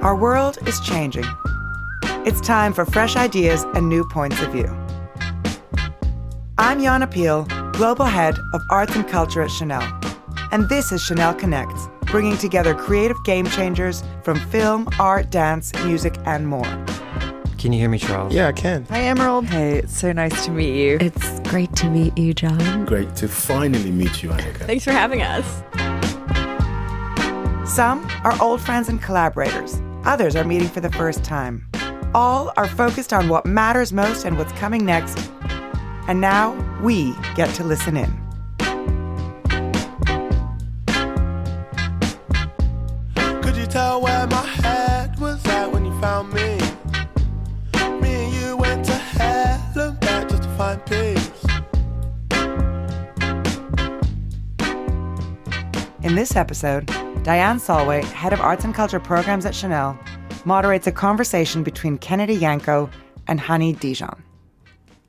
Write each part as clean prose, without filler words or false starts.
Our world is changing. It's time for fresh ideas and new points of view. I'm Yana Peel, Global Head of Arts and Culture at Chanel. And this is Chanel Connects, bringing together creative game changers from film, art, dance, music, and more. Can you hear me, Charles? Yeah, I can. Hi, Emerald. Hey, it's so nice to meet you. It's great to meet you, John. Great to finally meet you, Annika. Thanks for having us. Some are old friends and collaborators. Others are meeting for the first time. All are focused on what matters most and what's coming next. And now we get to listen in. Could you tell where my head was at when you found me? Me and you went to hell and back just to find peace. In this episode, Diane Solway, Head of Arts and Culture Programs at Chanel, moderates a conversation between Kennedy Yanko and Honey Dijon.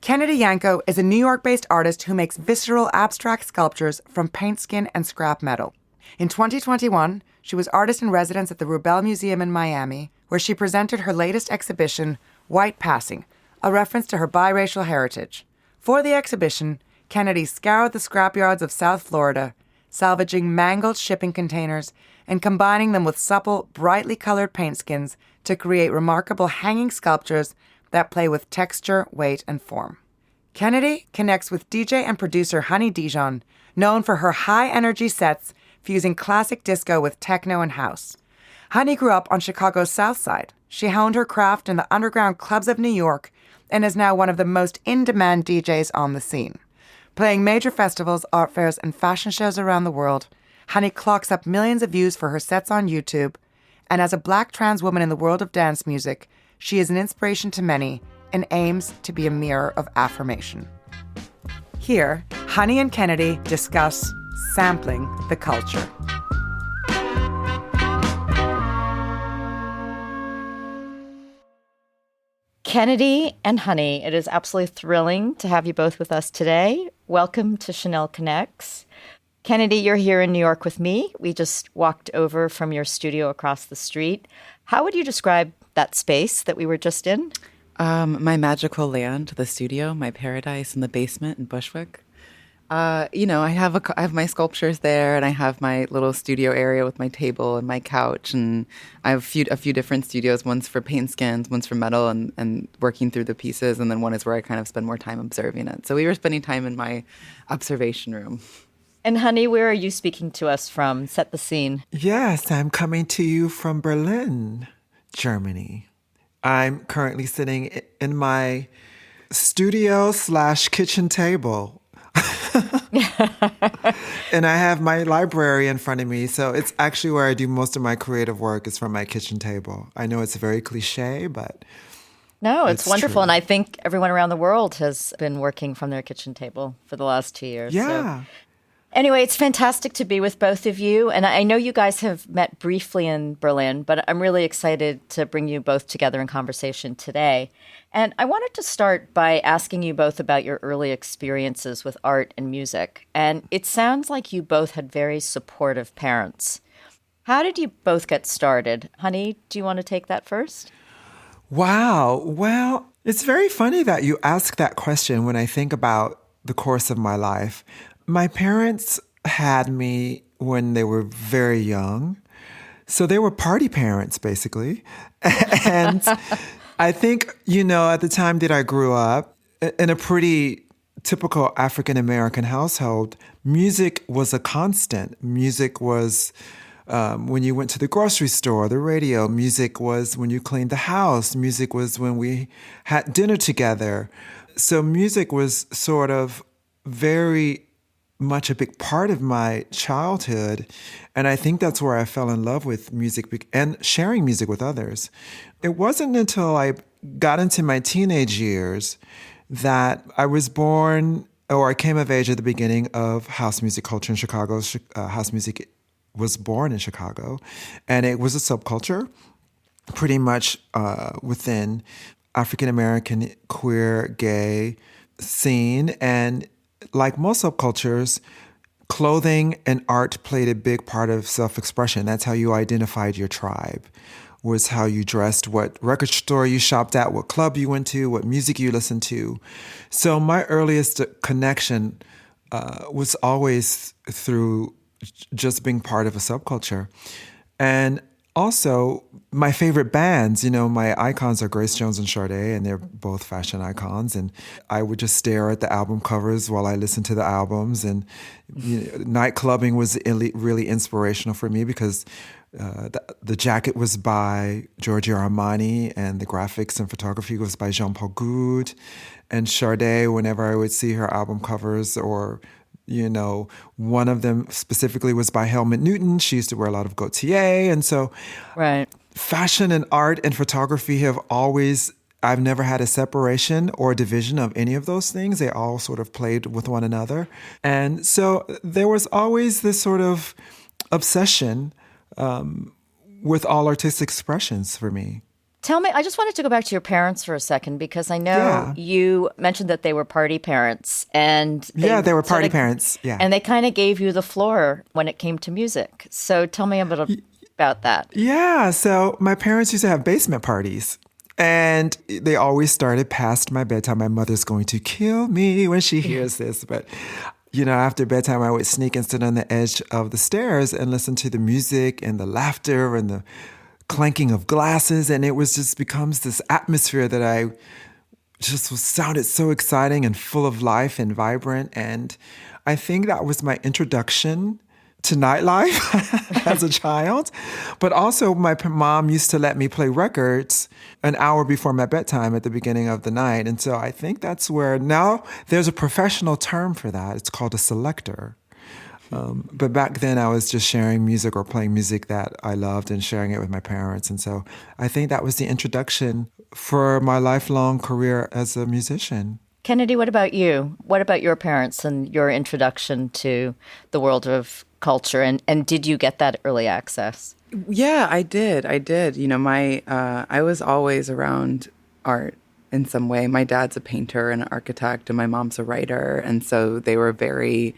Kennedy Yanko is a New York-based artist who makes visceral abstract sculptures from paint skin and scrap metal. In 2021, she was artist in residence at the Rubell Museum in Miami, where she presented her latest exhibition, White Passing, a reference to her biracial heritage. For the exhibition, Kennedy scoured the scrapyards of South Florida, salvaging mangled shipping containers and combining them with supple, brightly colored paint skins to create remarkable hanging sculptures that play with texture, weight, and form. Kennedy connects with DJ and producer Honey Dijon, known for her high-energy sets fusing classic disco with techno and house. Honey grew up on Chicago's South Side. She honed her craft in the underground clubs of New York and is now one of the most in-demand DJs on the scene. Playing major festivals, art fairs, and fashion shows around the world, Honey clocks up millions of views for her sets on YouTube, and as a Black trans woman in the world of dance music, she is an inspiration to many and aims to be a mirror of affirmation. Here, Honey and Kennedy discuss sampling the culture. Kennedy and Honey, it is absolutely thrilling to have you both with us today. Welcome to Chanel Connects. Kennedy, you're here in New York with me. We just walked over from your studio across the street. How would you describe that space that we were just in? My magical land, the studio, my paradise in the basement in Bushwick. I have my sculptures there, and I have my little studio area with my table and my couch, and I have a few different studios. One's for paint skins, one's for metal, and working through the pieces, and then one is where I kind of spend more time observing it. So we were spending time in my observation room. And Honey, where are you speaking to us from? Set the scene. Yes, I'm coming to you from Berlin, Germany. I'm currently sitting in my studio/kitchen table. And I have my library in front of me, so it's actually where I do most of my creative work is from my kitchen table. I know it's very cliche, but no, it's wonderful. True. And I think everyone around the world has been working from their kitchen table for the last 2 years. Yeah. So. Anyway, it's fantastic to be with both of you. And I know you guys have met briefly in Berlin, but I'm really excited to bring you both together in conversation today. And I wanted to start by asking you both about your early experiences with art and music. And it sounds like you both had very supportive parents. How did you both get started? Honey, do you want to take that first? Wow. Well, it's very funny that you ask that question when I think about the course of my life. My parents had me when they were very young. So they were party parents, basically. And I think, at the time that I grew up, in a pretty typical African-American household, music was a constant. Music was when you went to the grocery store, the radio. Music was when you cleaned the house. Music was when we had dinner together. So music was sort of very much a big part of my childhood. And I think that's where I fell in love with music and sharing music with others. It wasn't until I got into my teenage years that I was born, or I came of age at the beginning of house music culture in Chicago. House music was born in Chicago, and it was a subculture pretty much within African-American, queer, gay scene. And like most subcultures, clothing and art played a big part of self-expression. That's how you identified your tribe. was how you dressed, what record store you shopped at, what club you went to, what music you listened to. So my earliest connection was always through just being part of a subculture. And also, my favorite bands, my icons are Grace Jones and Sade, and they're both fashion icons. And I would just stare at the album covers while I listened to the albums. And night clubbing was really inspirational for me because the jacket was by Giorgio Armani, and the graphics and photography was by Jean-Paul Goude. And Sade, whenever I would see her album covers, or one of them specifically was by Helmut Newton. She used to wear a lot of Gaultier. And so fashion and art and photography I've never had a separation or a division of any of those things. They all sort of played with one another. And so there was always this sort of obsession with all artistic expressions for me. Tell me, I just wanted to go back to your parents for a second, because I know you mentioned that they were party parents. And they were party parents. Yeah. And they kind of gave you the floor when it came to music. So tell me a bit about that. Yeah. So my parents used to have basement parties. And they always started past my bedtime. My mother's going to kill me when she hears this. But, after bedtime, I would sneak and sit on the edge of the stairs and listen to the music and the laughter and the clanking of glasses, and it was just becomes this atmosphere that I just sounded so exciting and full of life and vibrant. And I think that was my introduction to nightlife as a child. But also my mom used to let me play records an hour before my bedtime at the beginning of the night. And so I think that's where now there's a professional term for that. It's called a selector. But back then I was just sharing music or playing music that I loved and sharing it with my parents. And so I think that was the introduction for my lifelong career as a musician. Kennedy, what about you? What about your parents and your introduction to the world of culture? And did you get that early access? Yeah, I did. I was always around art in some way. My dad's a painter and an architect, and my mom's a writer. And so they were very...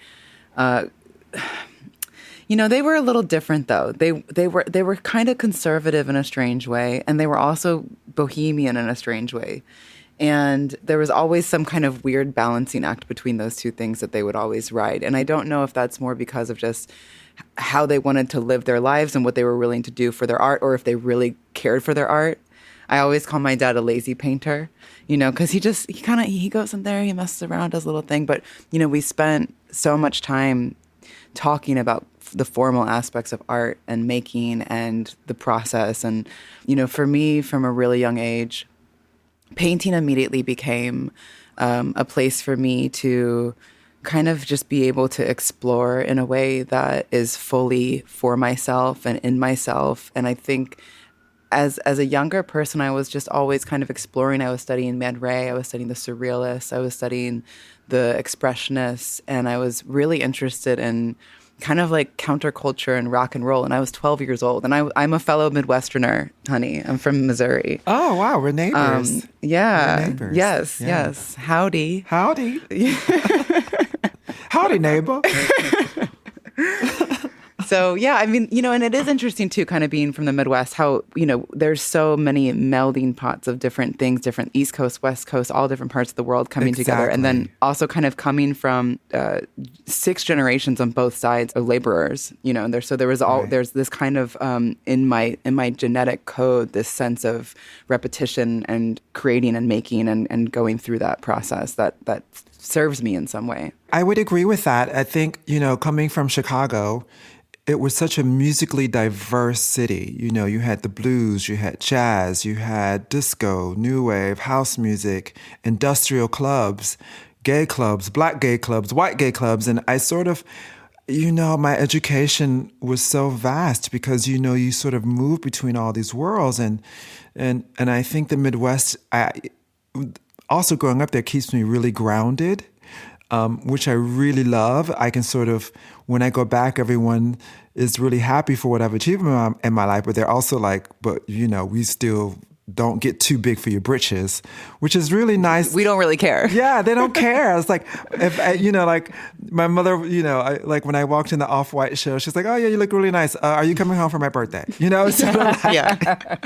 they were a little different though. They were kind of conservative in a strange way, and they were also bohemian in a strange way. And there was always some kind of weird balancing act between those two things that they would always ride. And I don't know if that's more because of just how they wanted to live their lives and what they were willing to do for their art, or if they really cared for their art. I always call my dad a lazy painter, because he goes in there, he messes around, does a little thing. But, we spent so much time talking about the formal aspects of art and making and the process. And, for me, from a really young age, painting immediately became a place for me to kind of just be able to explore in a way that is fully for myself and in myself. And I think as a younger person, I was just always kind of exploring. I was studying Man Ray, I was studying the Surrealists, I was studying the Expressionists, and I was really interested in kind of like counterculture and rock and roll. And I was 12 years old, and I'm a fellow Midwesterner, honey. I'm from Missouri. Oh, wow. We're neighbors. Yeah. We're neighbors. Yes, Yeah. yes. Howdy. Howdy. Howdy, neighbor. So, yeah, I mean, and it is interesting, too, kind of being from the Midwest, how, there's so many melding pots of different things, different East Coast, West Coast, all different parts of the world coming together. And then also kind of coming from 6 generations on both sides of laborers, and there's this kind of, in my genetic code, this sense of repetition and creating and making and going through that process that serves me in some way. I would agree with that. I think, coming from Chicago, it was such a musically diverse city. You had the blues, you had jazz, you had disco, new wave, house music, industrial clubs, gay clubs, black gay clubs, white gay clubs. And I sort of, my education was so vast because, you sort of move between all these worlds. And I think the Midwest, also growing up there keeps me really grounded. Which I really love. I can sort of, when I go back, everyone is really happy for what I've achieved in my life, but they're also like, but we still don't get too big for your britches, which is really nice. We don't really care. Yeah, they don't care. It's like, if like my mother, like when I walked in the Off-White show, she's like, oh yeah, you look really nice. Are you coming home for my birthday? Sort of like, Yeah.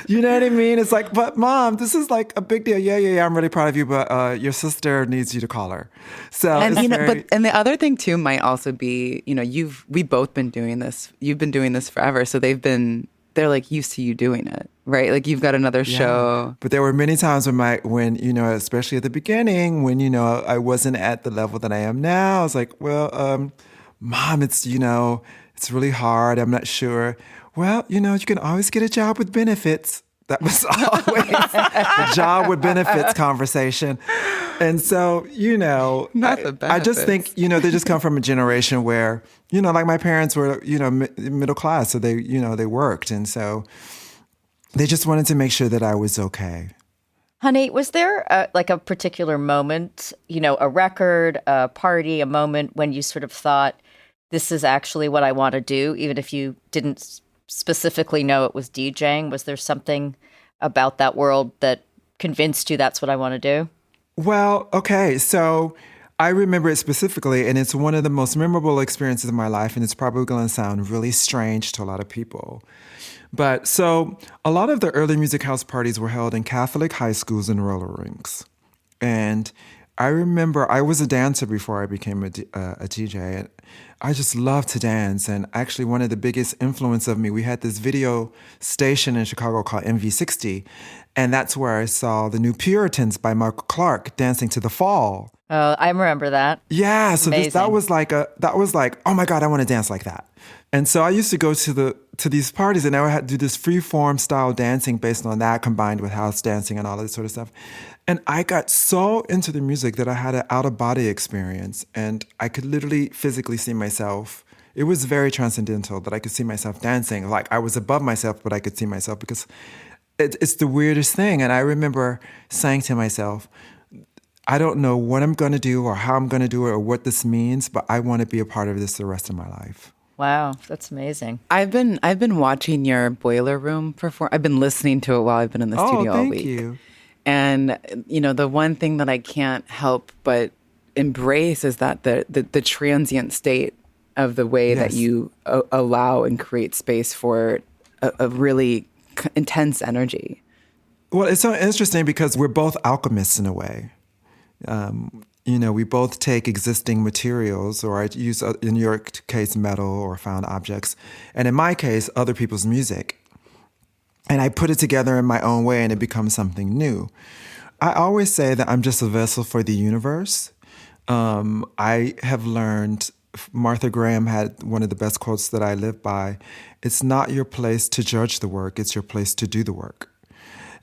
you know what I mean? It's like, but mom, this is like a big deal. Yeah, I'm really proud of you, but your sister needs you to call her. So, And it's and the other thing too might also be, we've both been doing this. You've been doing this forever, so they're like used to you doing it, right? Like you've got another show. But there were many times when especially at the beginning, when I wasn't at the level that I am now. I was like, well, mom, it's it's really hard. I'm not sure. Well, you can always get a job with benefits. That was always the job with benefits conversation. And so, Not the I just think, they just come from a generation where, like my parents were, middle class. So they, they worked. And so they just wanted to make sure that I was okay. Honey, was there a particular moment, a record, a party, a moment when you sort of thought, this is actually what I want to do, even if you didn't specifically know it was DJing? Was there something about that world that convinced you that's what I want to do? Well, okay. So I remember it specifically, and it's one of the most memorable experiences of my life, and it's probably going to sound really strange to a lot of people. But so a lot of the early music house parties were held in Catholic high schools and roller rinks. And I remember I was a dancer before I became a DJ, and I just loved to dance. And actually, one of the biggest influence of me, we had this video station in Chicago called MV60, and that's where I saw the New Puritans by Michael Clark dancing to The Fall. Oh, I remember that. Yeah, so that was like, oh my God, I want to dance like that. And so I used to go to these parties, and I would do this free form style dancing based on that, combined with house dancing and all that sort of stuff. And I got so into the music that I had an out-of-body experience, and I could literally physically see myself. It was very transcendental that I could see myself dancing. Like I was above myself, but I could see myself because it's the weirdest thing. And I remember saying to myself, I don't know what I'm going to do or how I'm going to do it or what this means, but I want to be a part of this the rest of my life. Wow, that's amazing. I've been watching your Boiler Room perform. I've been listening to it while I've been in the studio all week. Thank you. And, the one thing that I can't help but embrace is that the transient state of the way that you allow and create space for a really intense energy. Well, it's so interesting because we're both alchemists in a way. We both take existing materials, or I use, in your case, metal or found objects, and in my case, other people's music. And I put it together in my own way and it becomes something new. I always say that I'm just a vessel for the universe. I have learned, Martha Graham had one of the best quotes that I live by. It's not your place to judge the work, it's your place to do the work.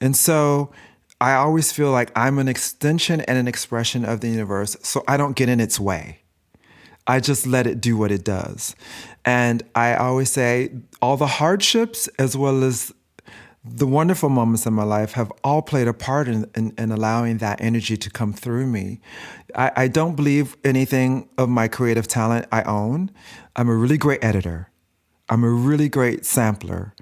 And so I always feel like I'm an extension and an expression of the universe, so I don't get in its way. I just let it do what it does. And I always say all the hardships as well as the wonderful moments in my life have all played a part in allowing that energy to come through me. I don't believe anything of my creative talent I own. I'm a really great editor. I'm a really great sampler.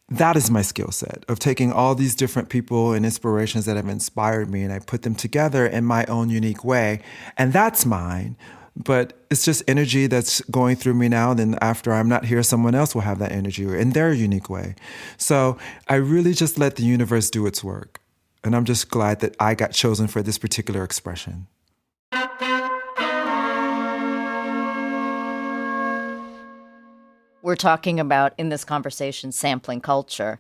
That is my skill set of taking all these different people and inspirations that have inspired me, and I put them together in my own unique way. And that's mine. But it's just energy that's going through me now. Then after I'm not here, someone else will have that energy in their unique way. So I really just let the universe do its work. And I'm just glad that I got chosen for this particular expression. We're talking about, in this conversation, sampling culture.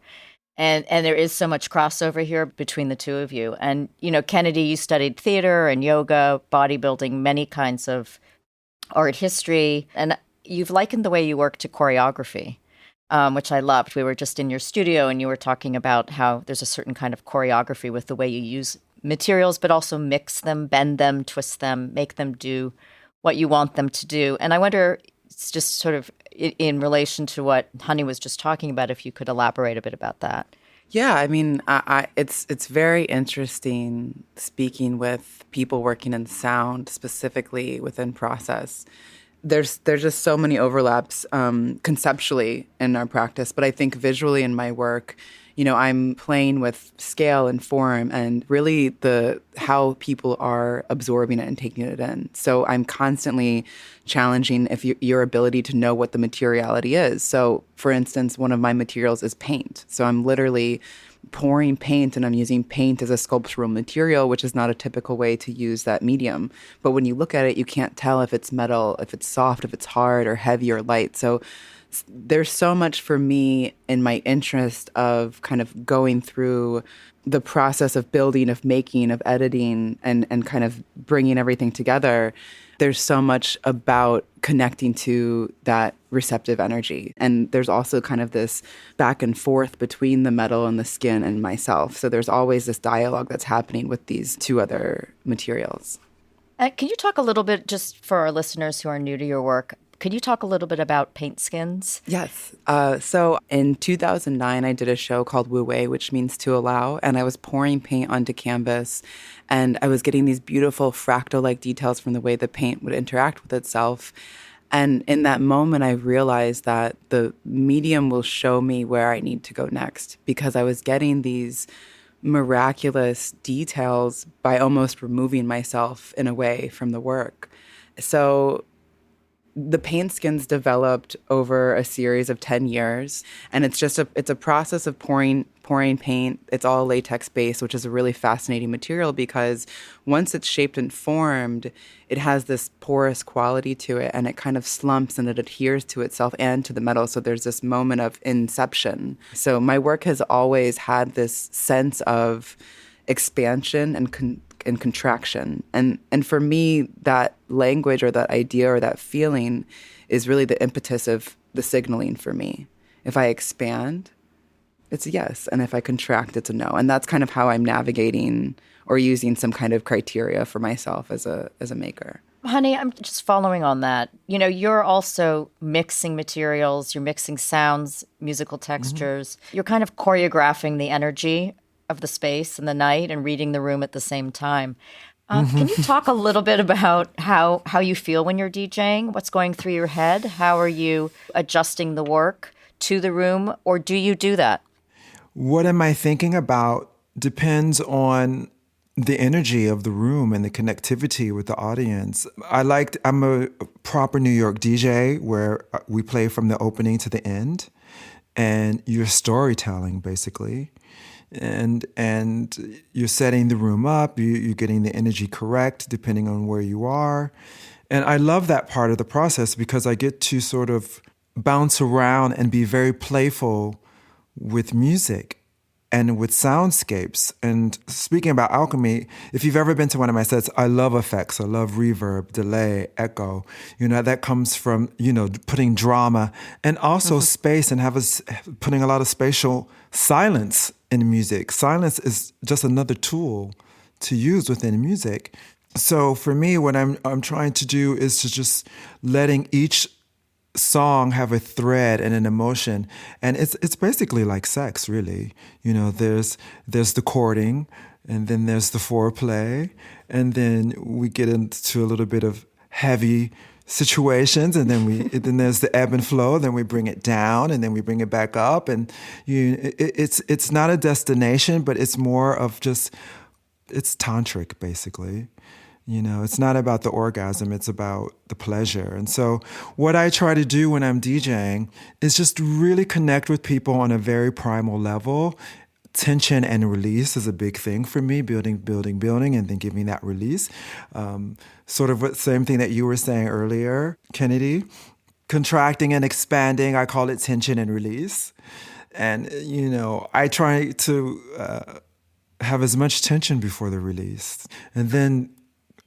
And there is so much crossover here between the two of you. And, Kennedy, you studied theater and yoga, bodybuilding, many kinds of art history. And you've likened the way you work to choreography, which I loved. We were just in your studio and you were talking about how there's a certain kind of choreography with the way you use materials, but also mix them, bend them, twist them, make them do what you want them to do. And I wonder, it's just sort of in relation to what Honey was just talking about, if you could elaborate a bit about that. Yeah, I mean, it's very interesting speaking with people working in sound, specifically within process. There's just so many overlaps conceptually in our practice, but I think visually in my work, I'm playing with scale and form and really how people are absorbing it and taking it in. So I'm constantly challenging your ability to know what the materiality is. So for instance, one of my materials is paint. So I'm literally pouring paint and I'm using paint as a sculptural material, which is not a typical way to use that medium. But when you look at it, you can't tell if it's metal, if it's soft, if it's hard or heavy or light. So there's so much for me in my interest of kind of going through the process of building, of making, of editing, and kind of bringing everything together. There's so much about connecting to that receptive energy. And there's also kind of this back and forth between the metal and the skin and myself. So there's always this dialogue that's happening with these two other materials. Can you talk a little bit, just for our listeners who are new to your work, could you talk a little bit about paint skins? Yes. So in 2009, I did a show called Wu Wei, which means to allow. And I was pouring paint onto canvas. And I was getting these beautiful fractal-like details from the way the paint would interact with itself. And in that moment, I realized that the medium will show me where I need to go next, because I was getting these miraculous details by almost removing myself in a way from the work. So the paint skins developed over a series of 10 years, and it's a process of pouring paint. It's all latex based, which is a really fascinating material because once it's shaped and formed, it has this porous quality to it, and it kind of slumps and it adheres to itself and to the metal. So there's this moment of inception. So my work has always had this sense of expansion and contraction. And for me, that language or that idea or that feeling is really the impetus of the signaling for me. If I expand, it's a yes. And if I contract, it's a no. And that's kind of how I'm navigating or using some kind of criteria for myself as a maker. Honey, I'm just following on that. You're also mixing materials, you're mixing sounds, musical textures. Mm-hmm. You're kind of choreographing the energy of the space and the night and reading the room at the same time. Can you talk a little bit about how you feel when you're DJing? What's going through your head? How are you adjusting the work to the room, or do you do that? What am I thinking about depends on the energy of the room and the connectivity with the audience. I'm a proper New York DJ where we play from the opening to the end, and you're storytelling basically. And you're setting the room up, you're getting the energy correct depending on where you are. And I love that part of the process because I get to sort of bounce around and be very playful with music and with soundscapes. And speaking about alchemy, if you've ever been to one of my sets, I love effects. I love reverb, delay, echo. That comes from, putting drama and also space, and putting a lot of spatial silence in music. Silence is just another tool to use within music. So for me, what I'm trying to do is to just letting each song have a thread and an emotion, and it's basically like sex, really. There's the courting, and then there's the foreplay, and then we get into a little bit of heavy situations, and then there's the ebb and flow. Then we bring it down, and then we bring it back up, and it's not a destination, but it's more of it's tantric basically. It's not about the orgasm, it's about the pleasure. And so what I try to do when I'm DJing is just really connect with people on a very primal level. Tension and release is a big thing for me, building, and then giving that release. Sort of same thing that you were saying earlier, Kennedy. Contracting and expanding, I call it tension and release. And, I try to have as much tension before the release. And then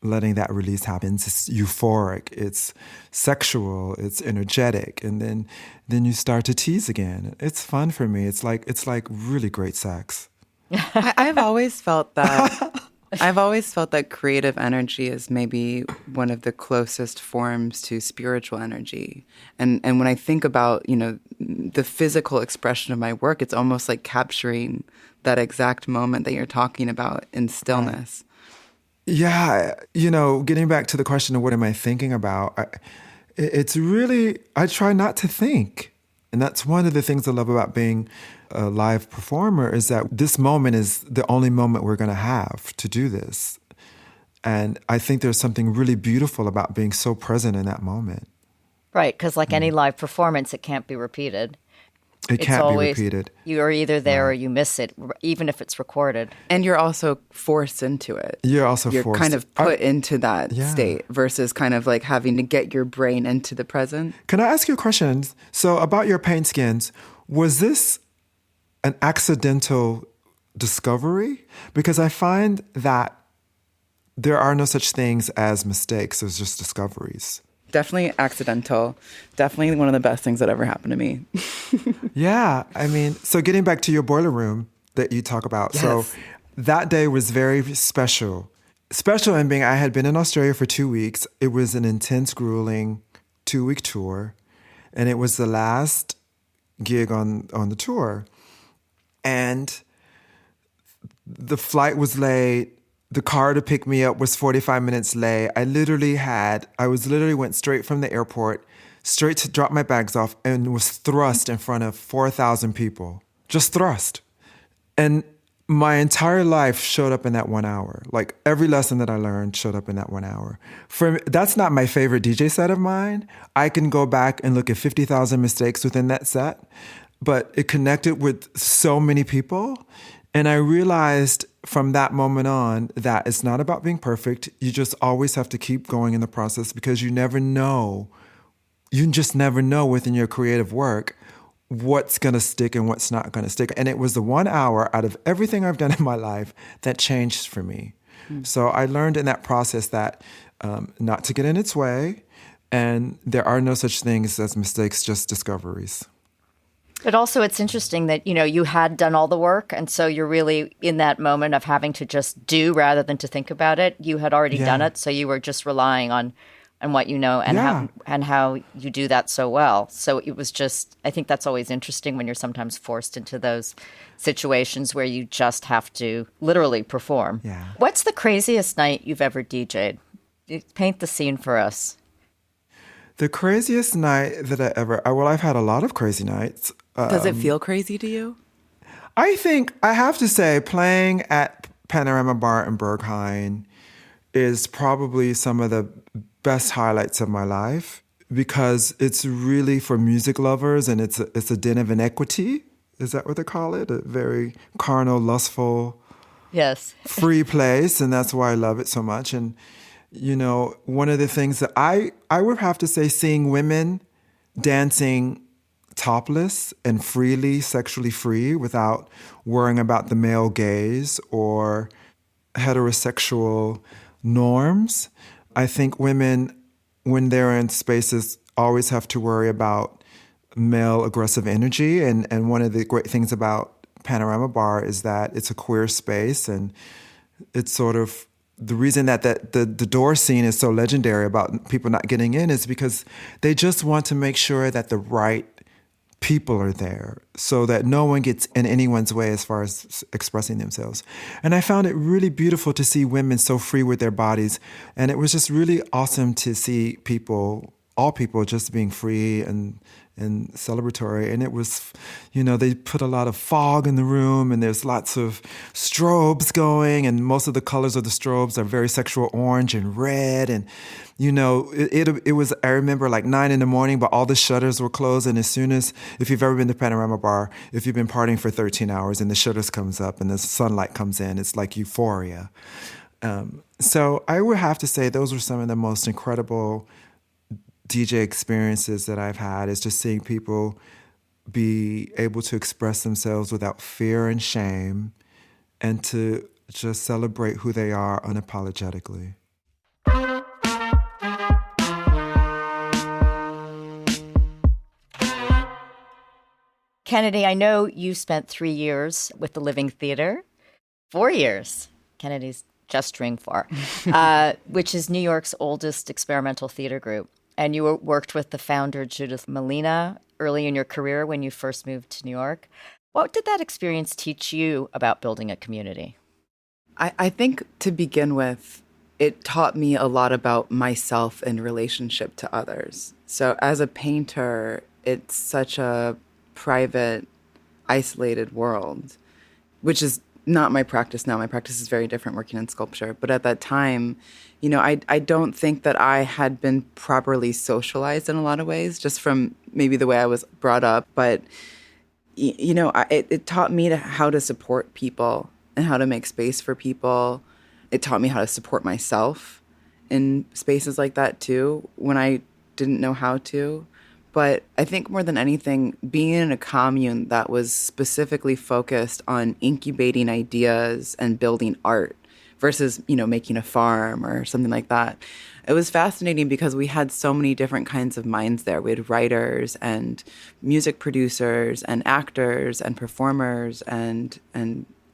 letting that release happen. It's euphoric, it's sexual, it's energetic, and then you start to tease again. It's fun for me. It's like really great sex. I've always felt that. I've always felt that creative energy is maybe one of the closest forms to spiritual energy. And when I think about, the physical expression of my work, it's almost like capturing that exact moment that you're talking about in stillness. Yeah, getting back to the question of what am I thinking about, it's really, I try not to think. And that's one of the things I love about being a live performer is that this moment is the only moment we're going to have to do this. And I think there's something really beautiful about being so present in that moment. Right, because like any live performance, it can't be repeated. It It's can't always, be repeated. You're either there or you miss it, even if it's recorded. And you're also forced into it. You're You're kind of put into that state versus kind of like having to get your brain into the present. Can I ask you a question? So about your paint skins, was this an accidental discovery? Because I find that there are no such things as mistakes. There's just discoveries. Definitely accidental. Definitely one of the best things that ever happened to me. Yeah. I mean, so getting back to your boiler room that you talk about. Yes. So that day was very special. Special in being I had been in Australia for 2 weeks. It was an intense, grueling 2-week tour. And it was the last gig on the tour. And the flight was late. The car to pick me up was 45 minutes late. I went straight from the airport, straight to drop my bags off, and was thrust in front of 4,000 people. Just thrust. And my entire life showed up in that 1 hour. Like every lesson that I learned showed up in that 1 hour. That's not my favorite DJ set of mine. I can go back and look at 50,000 mistakes within that set, but it connected with so many people. And I realized from that moment on that it's not about being perfect. You just always have to keep going in the process because you never know. You just never know within your creative work what's going to stick and what's not going to stick. And it was the 1 hour out of everything I've done in my life that changed for me. So I learned in that process that not to get in its way, and there are no such things as mistakes, just discoveries. But also it's interesting that, you had done all the work. And so you're really in that moment of having to just do rather than to think about it. You had already done it. So you were just relying on what you know and how you do that so well. So it was just, I think that's always interesting when you're sometimes forced into those situations where you just have to literally perform. Yeah. What's the craziest night you've ever DJ'd? Paint the scene for us. The craziest night that I've had a lot of crazy nights. Does it feel crazy to you? I think I have to say playing at Panorama Bar in Berghain is probably some of the best highlights of my life because it's really for music lovers and it's a den of inequity. Is that what they call it? A very carnal, lustful, yes, free place. And that's why I love it so much. And, one of the things that I would have to say, seeing women dancing topless and freely, sexually free without worrying about the male gaze or heterosexual norms. I think women, when they're in spaces, always have to worry about male aggressive energy. And one of the great things about Panorama Bar is that it's a queer space and it's sort of the reason that the door scene is so legendary about people not getting in is because they just want to make sure that the right people are there so that no one gets in anyone's way as far as expressing themselves. And I found it really beautiful to see women so free with their bodies. And it was just really awesome to see all people just being free and celebratory. And it was, they put a lot of fog in the room and there's lots of strobes going and most of the colors of the strobes are very sexual orange and red. And, it was, I remember like 9 a.m, but all the shutters were closed. And as soon as, if you've ever been to Panorama Bar, if you've been partying for 13 hours and the shutters comes up and the sunlight comes in, it's like euphoria. So I would have to say those were some of the most incredible DJ experiences that I've had, is just seeing people be able to express themselves without fear and shame and to just celebrate who they are unapologetically. Kennedy, I know you spent 3 years with the Living Theater. 4 years. Kennedy's gesturing for, which is New York's oldest experimental theater group. And you worked with the founder, Judith Malina, early in your career when you first moved to New York. What did that experience teach you about building a community? I think to begin with, it taught me a lot about myself in relationship to others. So as a painter, it's such a private, isolated world, which is not my practice now. My practice is very different working in sculpture. But at that time, I don't think that I had been properly socialized in a lot of ways, just from maybe the way I was brought up. But, it taught me how to support people and how to make space for people. It taught me how to support myself in spaces like that, too, when I didn't know how to. But I think more than anything, being in a commune that was specifically focused on incubating ideas and building art versus, making a farm or something like that. It was fascinating because we had so many different kinds of minds there. We had writers and music producers and actors and performers, and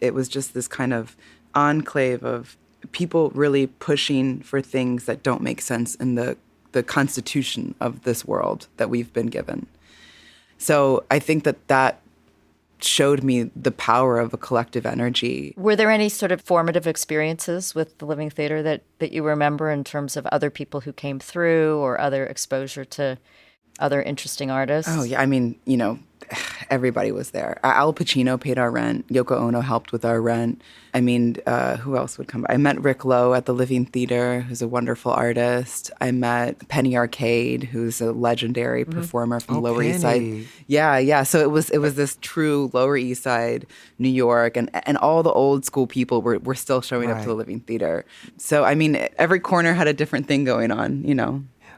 it was just this kind of enclave of people really pushing for things that don't make sense in the constitution of this world that we've been given. So I think that showed me the power of a collective energy. Were there any sort of formative experiences with the Living Theater that you remember in terms of other people who came through or other exposure to other interesting artists? Oh, yeah. I mean, everybody was there. Al Pacino paid our rent. Yoko Ono helped with our rent. I mean, who else would come by? I met Rick Lowe at the Living Theater, who's a wonderful artist. I met Penny Arcade, who's a legendary performer from the Lower East Side. Yeah. So it was this true Lower East Side, New York, and all the old school people were still showing up to the Living Theater. So, I mean, every corner had a different thing going on,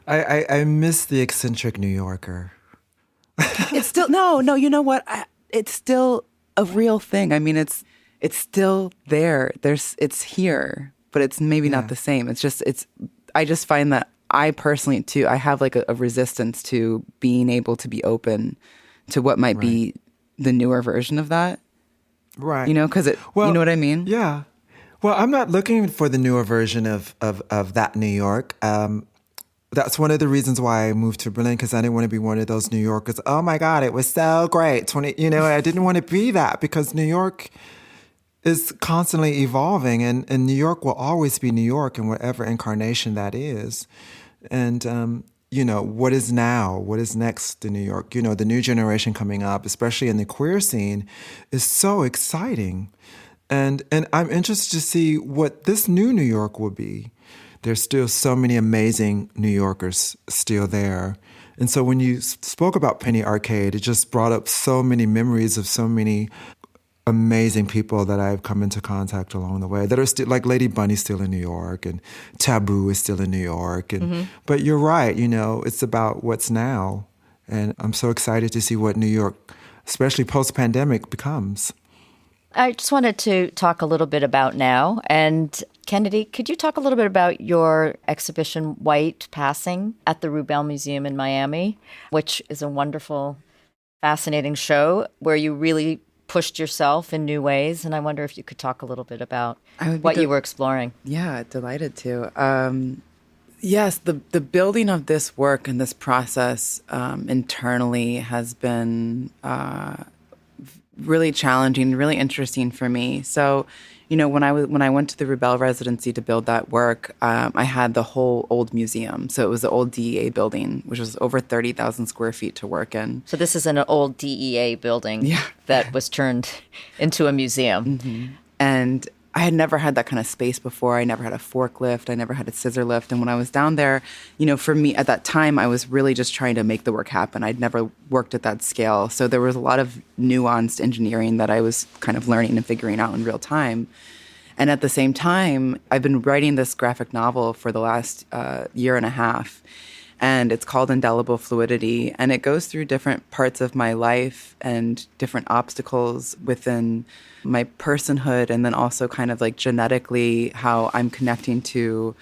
I miss the eccentric New Yorker. It's still no. You know what? It's still a real thing. I mean, it's still there. It's here, but it's maybe not the same. I just find that I personally too. I have like a resistance to being able to be open to what might be the newer version of that. Right. Because you know what I mean? Yeah. Well, I'm not looking for the newer version of that New York. That's one of the reasons why I moved to Berlin, because I didn't want to be one of those New Yorkers. Oh my God, it was so great. I didn't want to be that, because New York is constantly evolving, and New York will always be New York in whatever incarnation that is. And, what is now? What is next in New York? The new generation coming up, especially in the queer scene, is so exciting. And I'm interested to see what this new New York will be. There's still so many amazing New Yorkers still there. And so when you spoke about Penny Arcade, it just brought up so many memories of so many amazing people that I've come into contact along the way that are still, like Lady Bunny's still in New York, and Taboo is still in New York. But you're right, it's about what's now. And I'm so excited to see what New York, especially post-pandemic, becomes. I just wanted to talk a little bit about now. And Kennedy, could you talk a little bit about your exhibition, White Passing, at the Rubell Museum in Miami, which is a wonderful, fascinating show where you really pushed yourself in new ways. And I wonder if you could talk a little bit about what you were exploring. Yeah, delighted to. Yes, the building of this work and this process internally has been really challenging, really interesting for me. So, when I went to the Rubell residency to build that work, I had the whole old museum. So it was the old DEA building, which was over 30,000 square feet to work in. So this is an old DEA building that was turned into a museum. And I had never had that kind of space before. I never had a forklift. I never had a scissor lift. And when I was down there, for me at that time, I was really just trying to make the work happen. I'd never worked at that scale. So there was a lot of nuanced engineering that I was kind of learning and figuring out in real time. And at the same time, I've been writing this graphic novel for the last year and a half. And it's called Indelible Fluidity. And it goes through different parts of my life and different obstacles within my personhood, and then also kind of like genetically how I'm connecting to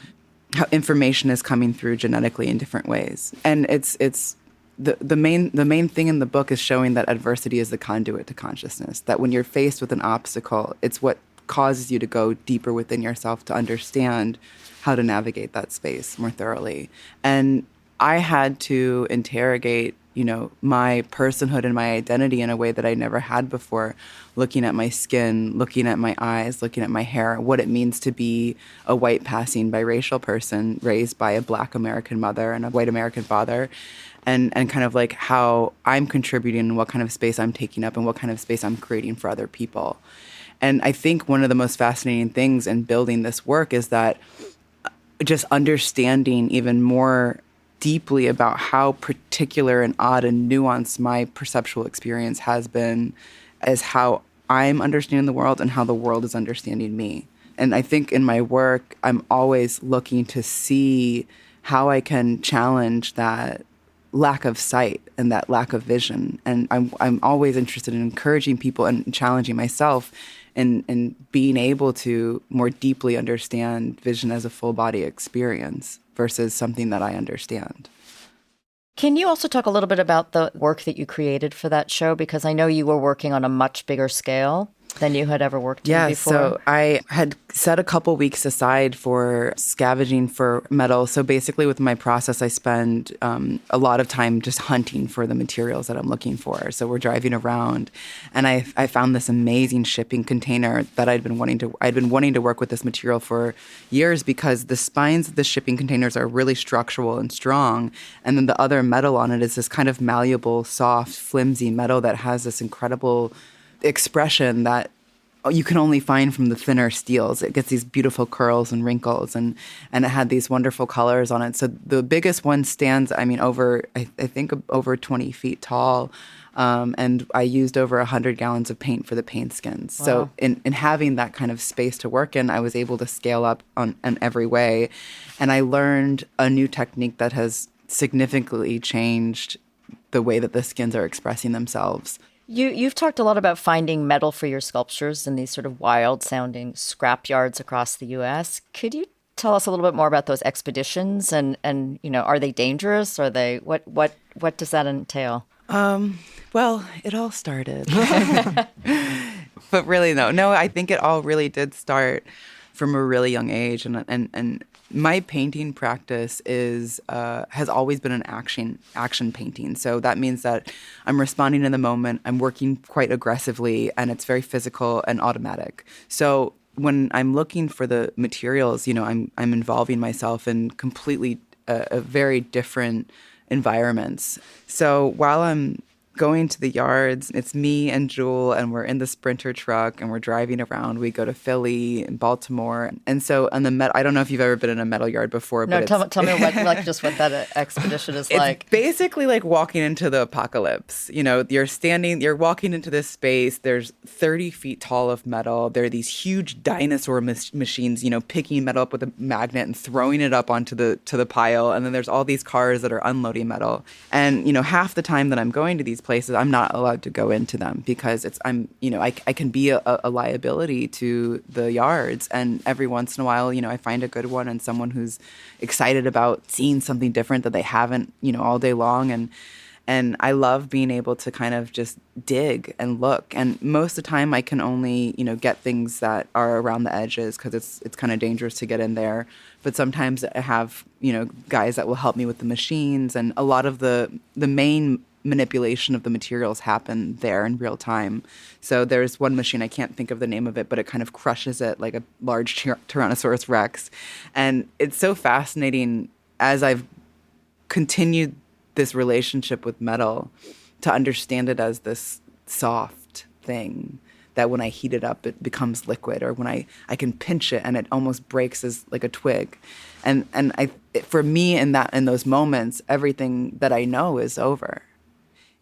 how information is coming through genetically in different ways. And it's the main thing in the book is showing that adversity is the conduit to consciousness, that when you're faced with an obstacle, it's what causes you to go deeper within yourself to understand how to navigate that space more thoroughly. And I had to interrogate, my personhood and my identity in a way that I never had before, looking at my skin, looking at my eyes, looking at my hair, what it means to be a white passing biracial person raised by a Black American mother and a white American father. and kind of like how I'm contributing and what kind of space I'm taking up and what kind of space I'm creating for other people. And I think one of the most fascinating things in building this work is that just understanding even more deeply about how particular and odd and nuanced my perceptual experience has been as how I'm understanding the world and how the world is understanding me. And I think in my work, I'm always looking to see how I can challenge that lack of sight and that lack of vision. And I'm always interested in encouraging people and challenging myself in being able to more deeply understand vision as a full body experience versus something that I understand. Can you also talk a little bit about the work that you created for that show? Because I know you were working on a much bigger scale than you had ever worked in before. So I had set a couple weeks aside for scavenging for metal. So basically with my process, I spend a lot of time just hunting for the materials that I'm looking for. So we're driving around and I found this amazing shipping container that I'd been wanting to work with this material for years because the spines of the shipping containers are really structural and strong. And then the other metal on it is this kind of malleable, soft, flimsy metal that has this incredible expression that you can only find from the thinner steels. It gets these beautiful curls and wrinkles, and it had these wonderful colors on it. So the biggest one stands, I think over 20 feet tall, and I used over 100 gallons of paint for the paint skins. Wow. So in having that kind of space to work in, I was able to scale up in every way, and I learned a new technique that has significantly changed the way that the skins are expressing themselves. You've talked a lot about finding metal for your sculptures in these sort of wild-sounding scrap yards across the U.S. Could you tell us a little bit more about those expeditions and are they dangerous? Are they what does that entail? Well, it all started, but really no. I think it all really did start from a really young age, and my painting practice has always been an action painting. So that means that I'm responding in the moment, I'm working quite aggressively, and it's very physical and automatic. So when I'm looking for the materials, I'm involving myself in completely a very different environments. So while I'm going to the yards, it's me and Jewel, and we're in the Sprinter truck, and we're driving around. We go to Philly and Baltimore. And so on the I don't know if you've ever been in a metal yard before. No, but tell me what that expedition is like. It's basically like walking into the apocalypse. You're walking into this space. There's 30 feet tall of metal. There are these huge dinosaur machines, picking metal up with a magnet and throwing it up onto the pile. And then there's all these cars that are unloading metal. And, half the time that I'm going to these places, I'm not allowed to go into them because I can be a liability to the yards. And every once in a while, I find a good one and someone who's excited about seeing something different that they haven't, all day long. And I love being able to kind of just dig and look. And most of the time I can only, get things that are around the edges because it's kind of dangerous to get in there. But sometimes I have, guys that will help me with the machines. And a lot of the main manipulation of the materials happen there in real time. So there's one machine, I can't think of the name of it, but it kind of crushes it like a large Tyrannosaurus Rex. And it's so fascinating as I've continued this relationship with metal to understand it as this soft thing that when I heat it up, it becomes liquid, or when I can pinch it and it almost breaks as like a twig. And for me in those moments, everything that I know is over.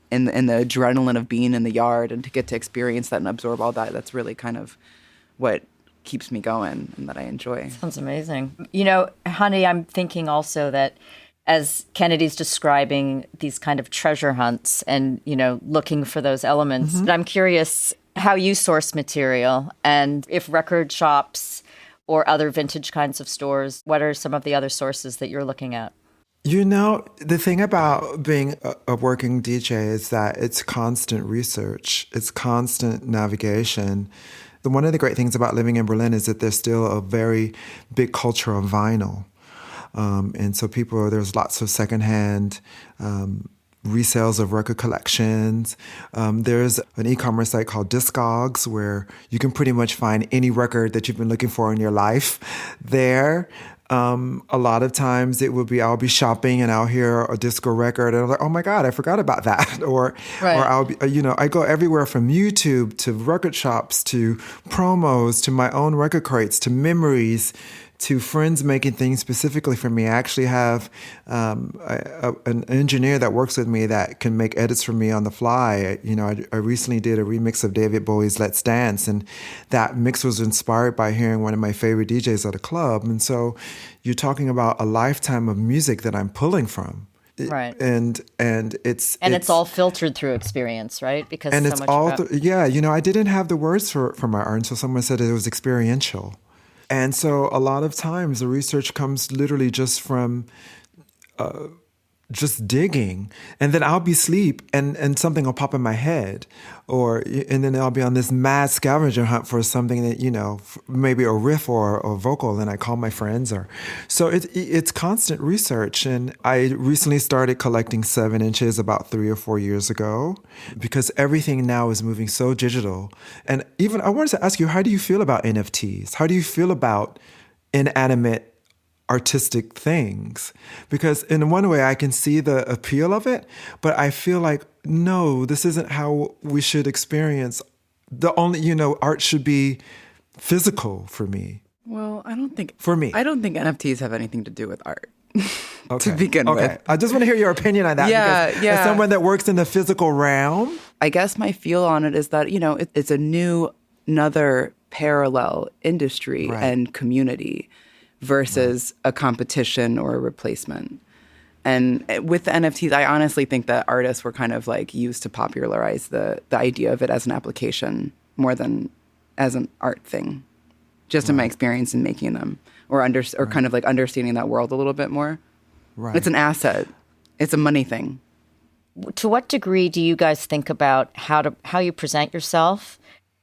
And the adrenaline of being in the yard and to get to experience that and absorb all that, that's really kind of what keeps me going and that I enjoy. Sounds amazing. Honey, I'm thinking also that as Kennedy's describing these kind of treasure hunts and, looking for those elements, but I'm curious how you source material and if record shops or other vintage kinds of stores, what are some of the other sources that you're looking at? The thing about being a working DJ is that it's constant research, it's constant navigation. One of the great things about living in Berlin is that there's still a very big culture of vinyl. And so there's lots of secondhand resales of record collections. There's an e-commerce site called Discogs where you can pretty much find any record that you've been looking for in your life there. A lot of times it would be I'll be shopping and I'll hear a disco record and I'm like, oh my God, I forgot about that. Or I'll be, I go everywhere from YouTube to record shops to promos to my own record crates to memories to friends making things specifically for me. I actually have an engineer that works with me that can make edits for me on the fly. I recently did a remix of David Bowie's Let's Dance, and that mix was inspired by hearing one of my favorite DJs at a club. And so you're talking about a lifetime of music that I'm pulling from. Right. And it's all filtered through experience, right? Because and so it's much all about- I didn't have the words for my art until someone said it was experiential. And so a lot of times the research comes literally just from just digging, and then I'll be asleep and something will pop in my head, and then I'll be on this mad scavenger hunt for something that, maybe a riff or a vocal, and I call my friends so it's constant research. And I recently started collecting 7 inches about 3 or 4 years ago because everything now is moving so digital. And even I wanted to ask you, how do you feel about NFTs? How do you feel about inanimate artistic things? Because in one way I can see the appeal of it, but I feel like, no, this isn't how we should experience. Art should be physical for me. Well, I don't think NFTs have anything to do with art. Okay. To begin with. I just want to hear your opinion on that. Yeah, because yeah. As someone that works in the physical realm, I guess my feel on it is that, it's another parallel industry and community versus a competition or a replacement. And with the NFTs, I honestly think that artists were kind of like used to popularize the idea of it as an application more than as an art thing, just in my experience in making them or kind of like understanding that world a little bit more. Right. It's an asset. It's a money thing. To what degree do you guys think about how you present yourself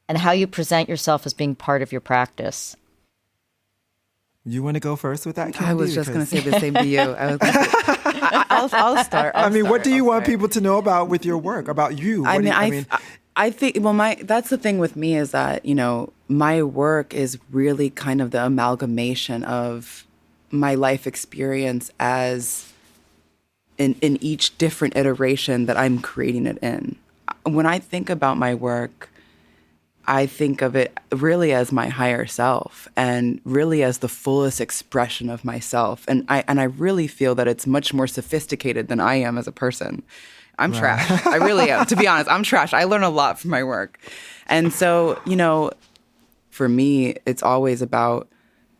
and how you present yourself as being part of your practice? You want to go first with that, Kennedy? I was just going to say the same to you. I'll start. What do you want people to know about with your work, about you? I think, that's the thing with me is that, my work is really kind of the amalgamation of my life experience as in each different iteration that I'm creating it in. When I think about my work, I think of it really as my higher self and really as the fullest expression of myself. And I really feel that it's much more sophisticated than I am as a person. I'm trash. I really am. To be honest, I'm trash. I learn a lot from my work. And so, for me, it's always about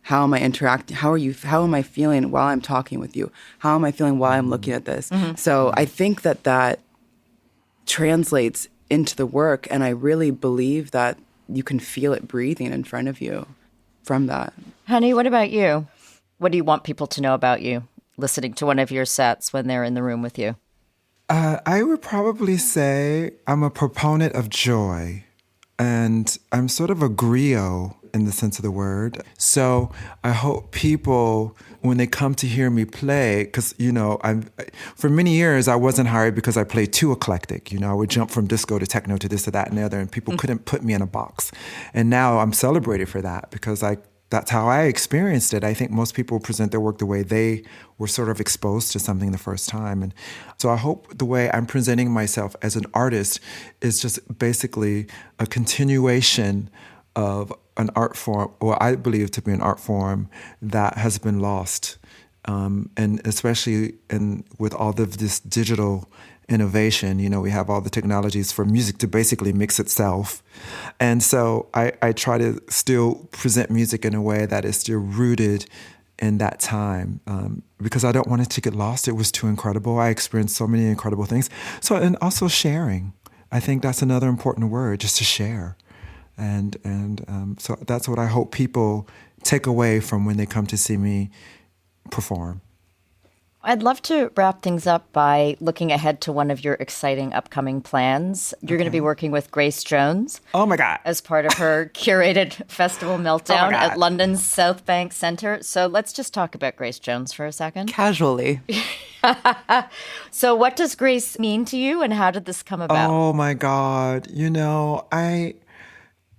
how am I interacting? How am I feeling while I'm talking with you? How am I feeling while I'm looking at this? Mm-hmm. So I think that translates into the work, and I really believe that you can feel it breathing in front of you from that. Honey, what about you? What do you want people to know about you listening to one of your sets when they're in the room with you? I would probably say I'm a proponent of joy, and I'm sort of a griot in the sense of the word. So I hope people, when they come to hear me play, because, for many years, I wasn't hired because I played too eclectic. I would jump from disco to techno to this to that and the other, and people couldn't put me in a box. And now I'm celebrated for that because that's how I experienced it. I think most people present their work the way they were sort of exposed to something the first time. And so I hope the way I'm presenting myself as an artist is just basically a continuation of an art form, or I believe to be an art form that has been lost. And especially with all of this digital innovation, we have all the technologies for music to basically mix itself. And so I try to still present music in a way that is still rooted in that time, because I don't want it to get lost. It was too incredible. I experienced so many incredible things. So, and also sharing. I think that's another important word, just to share. And so that's what I hope people take away from when they come to see me perform. I'd love to wrap things up by looking ahead to one of your exciting upcoming plans. You're going to be working with Grace Jones. Oh, my God. As part of her curated festival Meltdown at London's South Bank Centre. So let's just talk about Grace Jones for a second. Casually. So what does Grace mean to you, and how did this come about? Oh, my God.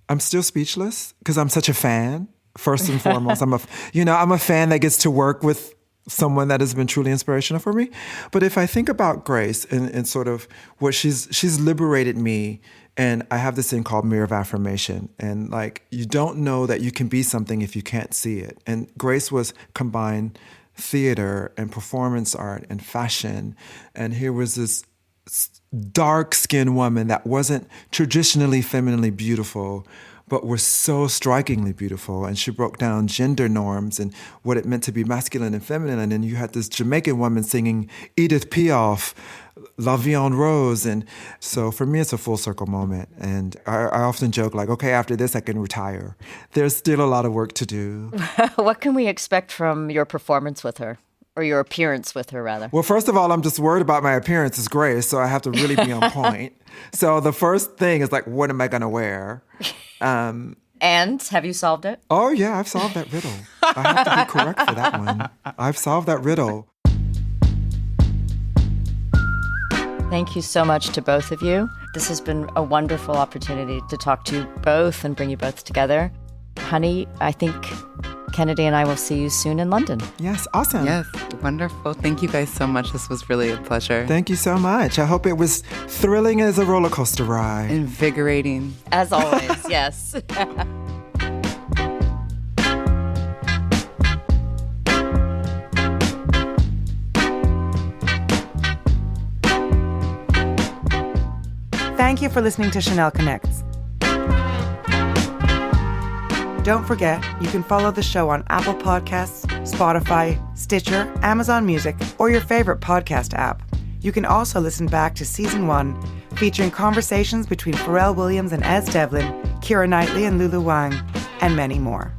I'm still speechless because I'm such a fan first and foremost. I'm a fan that gets to work with someone that has been truly inspirational for me. But if I think about Grace and sort of what she's liberated me, and I have this thing called mirror of affirmation. And like, you don't know that you can be something if you can't see it. And Grace was combined theater and performance art and fashion. And here was this dark-skinned woman that wasn't traditionally femininely beautiful, but was so strikingly beautiful. And she broke down gender norms and what it meant to be masculine and feminine. And then you had this Jamaican woman singing Edith Piaf, La Vie en Rose. And so for me, it's a full circle moment. And I often joke like, okay, after this, I can retire. There's still a lot of work to do. What can we expect from your performance with her? Or your appearance with her, rather? Well, first of all, I'm just worried about my appearance as Grace, so I have to really be on point. So the first thing is like, what am I going to wear? And have you solved it? Oh, yeah, I've solved that riddle. I have to be correct for that one. I've solved that riddle. Thank you so much to both of you. This has been a wonderful opportunity to talk to you both and bring you both together. Honey, I think Kennedy and I will see you soon in London. Yes, awesome. Yes, wonderful. Thank you guys so much. This was really a pleasure. Thank you so much. I hope it was thrilling as a roller coaster ride. Invigorating. As always, yes. Thank you for listening to Chanel Connects. Don't forget, you can follow the show on Apple Podcasts, Spotify, Stitcher, Amazon Music, or your favorite podcast app. You can also listen back to Season 1, featuring conversations between Pharrell Williams and Ez Devlin, Keira Knightley and Lulu Wang, and many more.